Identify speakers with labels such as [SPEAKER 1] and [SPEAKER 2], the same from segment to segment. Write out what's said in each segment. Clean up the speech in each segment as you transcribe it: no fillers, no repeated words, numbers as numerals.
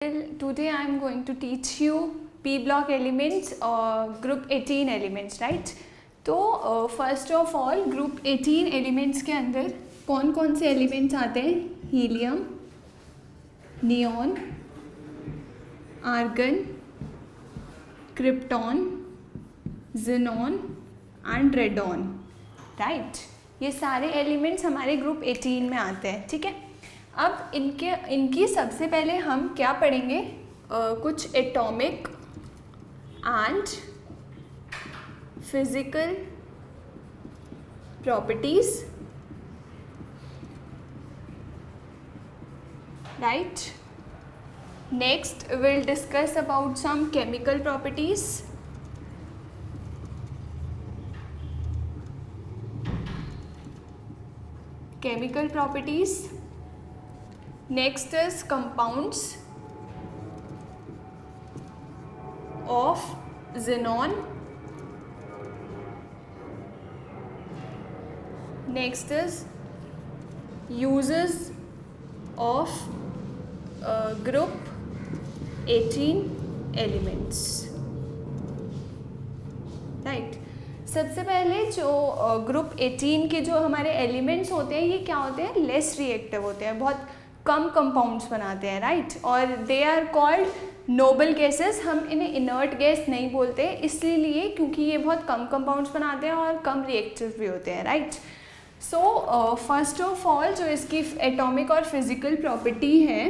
[SPEAKER 1] Today I am going to teach you P block elements or group 18 elements, right? तो first of all group 18 elements के अंदर कौन कौन से elements आते हैं? Helium, neon, argon, krypton, xenon and radon, right? ये सारे एलिमेंट्स हमारे ग्रुप 18 में आते हैं, ठीक है? अब इनकी सबसे पहले हम क्या पढ़ेंगे? कुछ atomic and physical properties, right? Next will discuss about some chemical properties, next is compounds of xenon, next is uses of group 18 elements, right? सबसे पहले जो ग्रुप 18 के जो हमारे एलिमेंट्स होते हैं, ये क्या होते हैं? लेस रिएक्टिव होते हैं, बहुत कम कंपाउंड्स बनाते हैं, राइट? और they are called noble gases. हम इन्हें इनर्ट गैस नहीं बोलते इसलिए क्योंकि ये बहुत कम कंपाउंड्स बनाते हैं और कम रिएक्टिव भी होते हैं, right? So first of all जो इसकी एटॉमिक और फिजिकल प्रॉपर्टी है,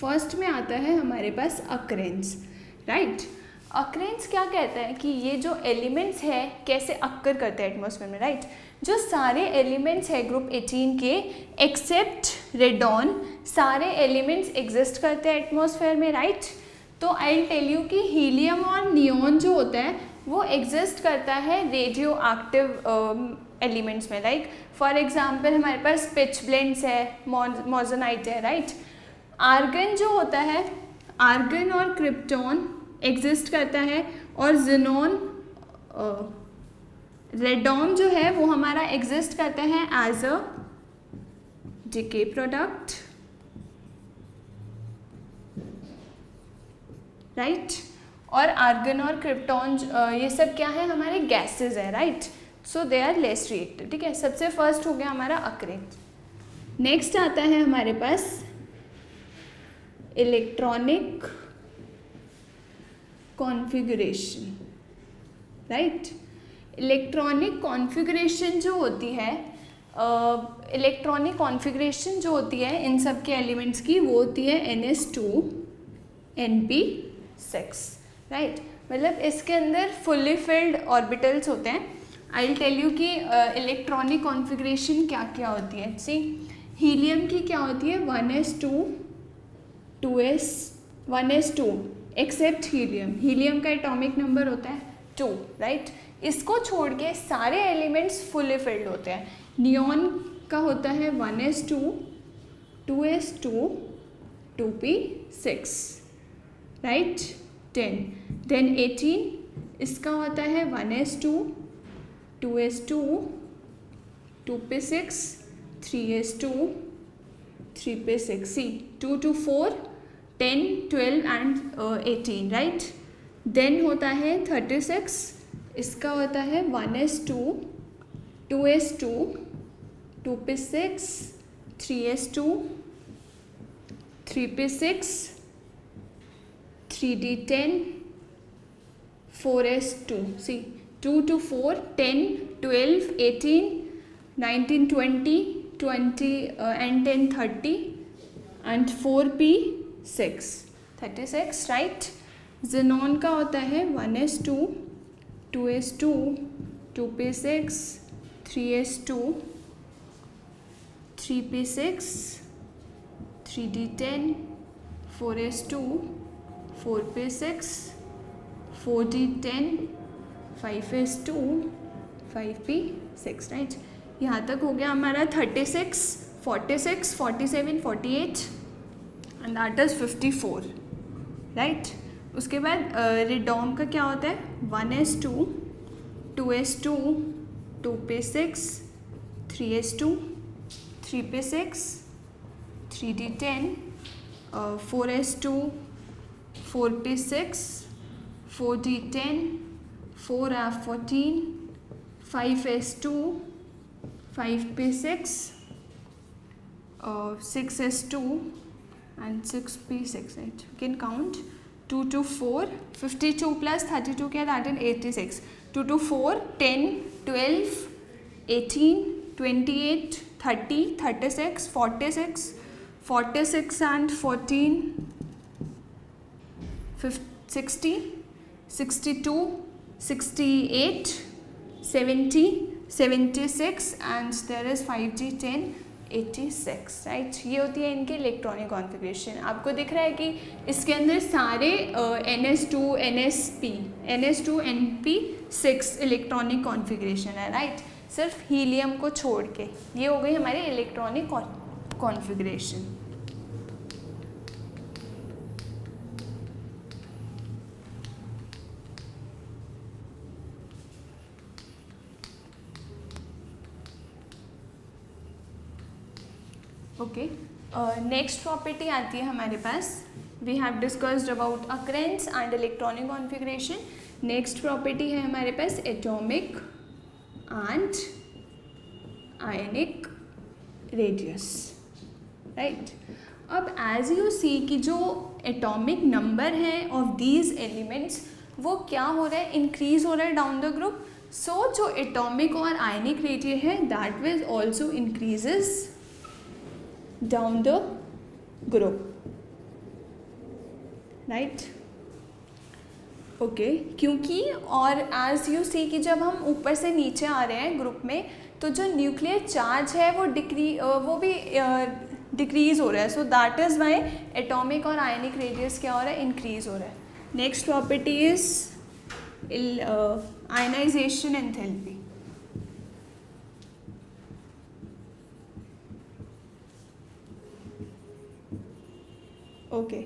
[SPEAKER 1] फर्स्ट में आता है हमारे पास अकरेंस, राइट? अकरेंस क्या कहता है कि ये जो एलिमेंट्स है कैसे अक्कर करते हैं एटमॉस्फेयर में, राइट? जो सारे एलिमेंट्स है ग्रुप 18 के एक्सेप्ट रेडॉन, सारे एलिमेंट्स एग्जिस्ट करते हैं एटमॉस्फेयर में, राइट? तो आई विल टेल यू कि हीलियम और नियॉन जो होता है वो एग्जिस्ट करता है रेडियो एक्टिव एलिमेंट्स में, लाइक फॉर एग्जाम्पल हमारे पास पिच ब्लेंड्स है, मोजोनाइट है, राइट? आर्गन जो होता है, आर्गन और क्रिप्टॉन एग्जिस्ट करता है, और ज़ेनॉन, रेडॉन जो है वो हमारा एग्जिस्ट करता है as a decay product, right? और आर्गन और क्रिप्टॉन ये सब क्या है? हमारे गैसेस है, right? So they are less reactive, ठीक है? सबसे फर्स्ट हो गया हमारा अकरेंस। नेक्स्ट आता है हमारे पास electronic configuration, right? Electronic configuration जो होती है, इलेक्ट्रॉनिक कॉन्फ़िगरेशन जो होती है इन सब के एलिमेंट्स की, वो होती है NS2 NP6, राइट? मतलब इसके अंदर फुल्ली फिल्ड ऑर्बिटल्स होते हैं। आई विल टेल यू कि इलेक्ट्रॉनिक कॉन्फ़िगरेशन क्या क्या होती है। सी, हीलियम की क्या होती है? 1s2 2s 1s2 except helium, helium का एटॉमिक नंबर होता है 2, राइट? इसको छोड़ के सारे एलिमेंट्स फुली फिल्ड होते हैं। नियॉन का होता है 1s2 2s2 2p6, right? 10 then 18 इसका होता है 1s2 2s2 2p6 3s2 3p6। See, 2 to 4 10 12 and 18, right? Then होता है 36, इसका होता है 1s2 2s2 2p6 3s2 3p6 3d10 4s2। See, 2 to 4 10 12 18 19 20 20 and 10 30 and 4p6 36, right? Xenon का होता है 1s2 2s2 2p6 3s2 3p6 3d10 4s2 4p6 4d10 5s2 5p6, right? यहाँ तक हो गया हमारा 36 46 47 48 एंड दैट इज़ 54, राइट? उसके बाद रेडॉन का क्या होता है? 1s2 2s2 2p6 3s2 3p6 3d10 4s2 4p6 4d10 4r14 5s2 5p6 6s2 and 6p6, right? You can count 2 to 4 52 plus 32 क्या, that is 86. 2 to 4 10 12 18 28 30 36 46 46 and 14 60 62 68 70 76 and there is 5d10 86, right. ये होती है इनके electronic configuration. आपको दिख रहा है कि इसके अंदर सारे NS2 NSP NS2 NP6 electronic configuration है, राइट. सिर्फ हीलियम को छोड़ के. ये हो गई हमारी electronic configuration. Okay, next property आती है हमारे पास. We have discussed about occurrence and electronic configuration. Next property है हमारे पास atomic and ionic radius, right. अब एज यू सी कि जो एटॉमिक नंबर है ऑफ दीज एलिमेंट्स वो क्या हो रहा है, इंक्रीज हो रहा है डाउन द ग्रुप. सो जो एटॉमिक और आयनिक रेडियस है that will also increases down the group, right. Okay, क्योंकि और एज यू सी कि जब हम ऊपर से नीचे आ रहे हैं ग्रुप में तो जो न्यूक्लियर चार्ज है वो भी डिक्रीज हो रहा है. So that is why atomic और आयनिक रेडियस क्या हो रहा है, इंक्रीज हो रहा है. Next property is ionization enthalpy. Okay,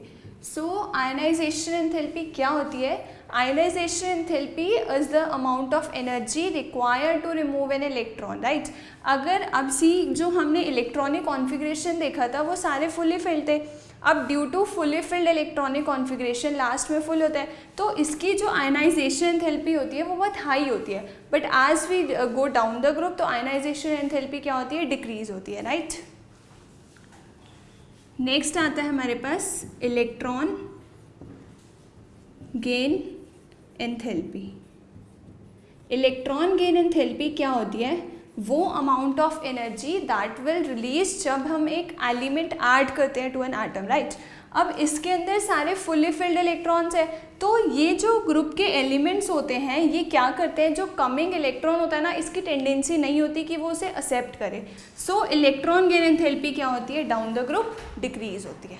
[SPEAKER 1] so ionization enthalpy क्या होती है. Ionization enthalpy is the amount of energy required to remove an electron, right. अगर अब सी जो हमने इलेक्ट्रॉनिक कॉन्फ़िगरेशन देखा था वो सारे फुली फिल्ड थे. अब due to fully filled electronic configuration last में फुल होता है तो इसकी जो आयनाइजेशन एंथैल्पी होती है वो बहुत हाई होती है. But as we go down the group तो आयनाइजेशन एंथैल्पी क्या होती है, डिक्रीज होती है, राइट. नेक्स्ट आता है हमारे पास electron gain enthalpy. Electron gain enthalpy क्या होती है, वो amount of energy that will release जब हम एक एलिमेंट ऐड करते हैं टू एन एटम, राइट. अब इसके अंदर सारे फुली फिल्ड इलेक्ट्रॉन्स है तो ये जो ग्रुप के एलिमेंट्स होते हैं ये क्या करते हैं, जो कमिंग इलेक्ट्रॉन होता है ना इसकी टेंडेंसी नहीं होती कि वो उसे एक्सेप्ट करे. सो इलेक्ट्रॉन गेन एंथैल्पी क्या होती है, डाउन द ग्रुप डिक्रीज होती है,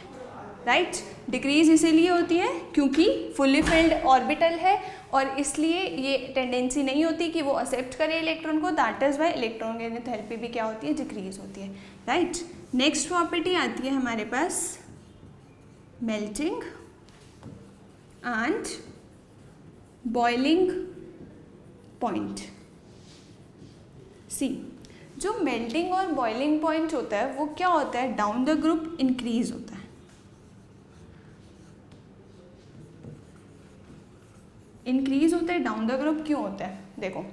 [SPEAKER 1] राइट. डिक्रीज इसीलिए होती है क्योंकि फुली फिल्ड ऑर्बिटल है और इसलिए ये टेंडेंसी नहीं होती कि वो एक्सेप्ट करे इलेक्ट्रॉन को. That is why electron gain enthalpy भी क्या होती है, डिक्रीज होती है, राइट. नेक्स्ट प्रॉपर्टी आती है हमारे पास मेल्टिंग एंड बॉइलिंग पॉइंट. सी जो मेल्टिंग और बॉइलिंग पॉइंट होता है वो क्या होता है, डाउन द ग्रुप इंक्रीज होता है. इंक्रीज होता है डाउन द ग्रुप क्यों होता है, देखो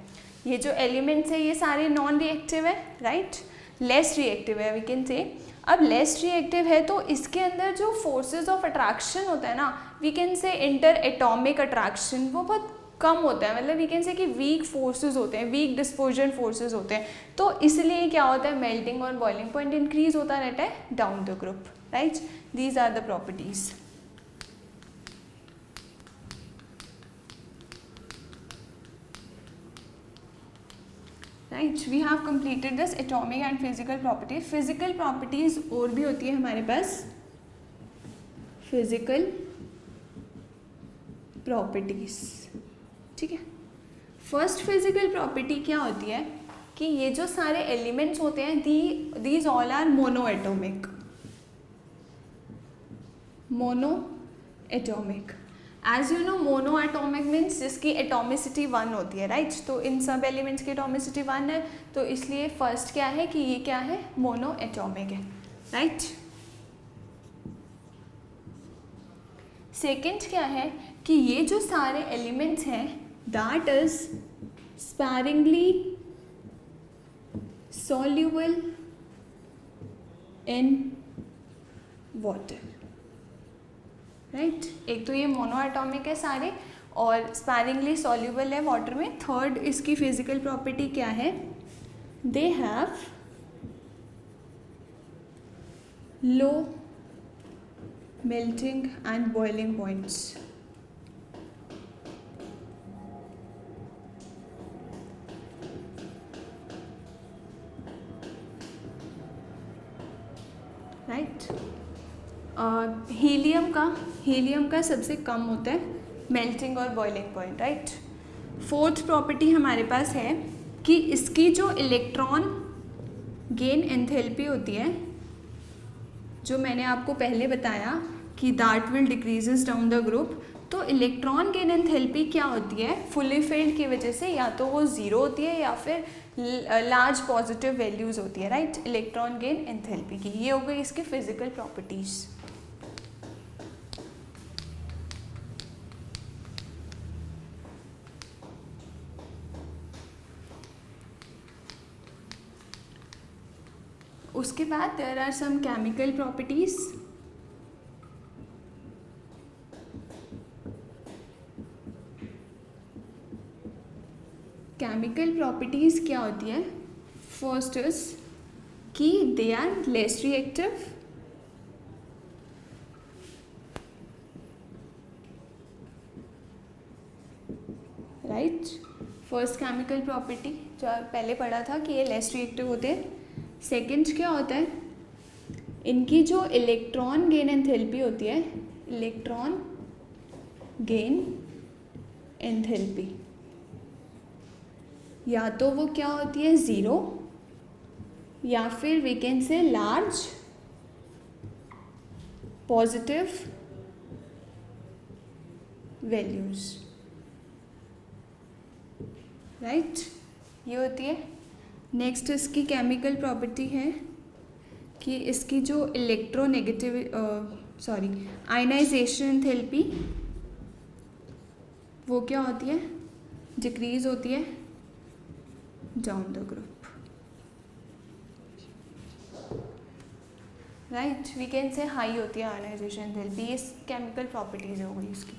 [SPEAKER 1] ये जो एलिमेंट्स है ये सारे नॉन रिएक्टिव है, राइट. लेस रिएक्टिव है वी कैन से. अब लेस रिएक्टिव है तो इसके अंदर जो फोर्सेस ऑफ अट्रैक्शन होता है ना we can say inter atomic attraction वो बहुत कम होता है. मतलब वी कैन से कि वीक फोर्सेस होते हैं, वीक डिस्पर्जन फोर्सेस होते हैं. तो इसलिए क्या होता है, मेल्टिंग और बॉइलिंग पॉइंट इंक्रीज होता रहता है down the group, right. These are the properties. Right, we have completed this atomic and physical properties. Physical properties और भी होती है हमारे पास. फिजिकल प्रॉपर्टीज, ठीक है. फर्स्ट फिजिकल प्रॉपर्टी क्या होती है कि ये जो सारे एलिमेंट्स होते हैं these all are mono atomic. Mono atomic, as you know mono atomic means जिसकी एटॉमिसिटी 1 होती है, राइट. तो इन सब एलिमेंट्स की एटॉमिसिटी 1 है तो इसलिए फर्स्ट क्या है कि ये क्या है, मोनो एटॉमिक है, राइट. सेकेंड क्या है कि ये जो सारे एलिमेंट्स हैं that is sparingly soluble in water, right. एक तो ये मोनोएटॉमिक है सारे और स्पैरिंगली soluble है वाटर में। थर्ड इसकी फिजिकल प्रॉपर्टी क्या है, they have low melting and boiling points. Right. Helium का सबसे कम होता है मेल्टिंग और boiling point, right. Fourth property हमारे पास है कि इसकी जो इलेक्ट्रॉन गेन एंथैल्पी होती है, जो मैंने आपको पहले बताया कि that will decreases down the group, तो इलेक्ट्रॉन गेन एंथैल्पी क्या होती है फुली फिल्ड की वजह से, या तो वो ज़ीरो होती है या फिर लार्ज पॉजिटिव वैल्यूज़ होती है, राइट। इलेक्ट्रॉन गेन एंथैल्पी की ये हो गई इसकी फिजिकल प्रॉपर्टीज़। उसके बाद there are some chemical properties. Chemical properties क्या होती है, फर्स्ट इज कि they are less reactive, right. First chemical property जो पहले पढ़ा था कि ये लेस रिएक्टिव होते हैं। सेकेंड क्या होता है, इनकी जो इलेक्ट्रॉन गेन एंथैल्पी होती है, इलेक्ट्रॉन गेन एंथैल्पी, या तो वो क्या होती है ज़ीरो, या फिर we can say large positive values, right. ये होती है। नेक्स्ट इसकी केमिकल प्रॉपर्टी है कि इसकी जो आयनाइजेशन एंथैल्पी वो क्या होती है, डिक्रीज होती है down the group, right. We can say high होती है आयनाइजेशन एंथैल्पी। ये केमिकल प्रॉपर्टीज हो गई इसकी।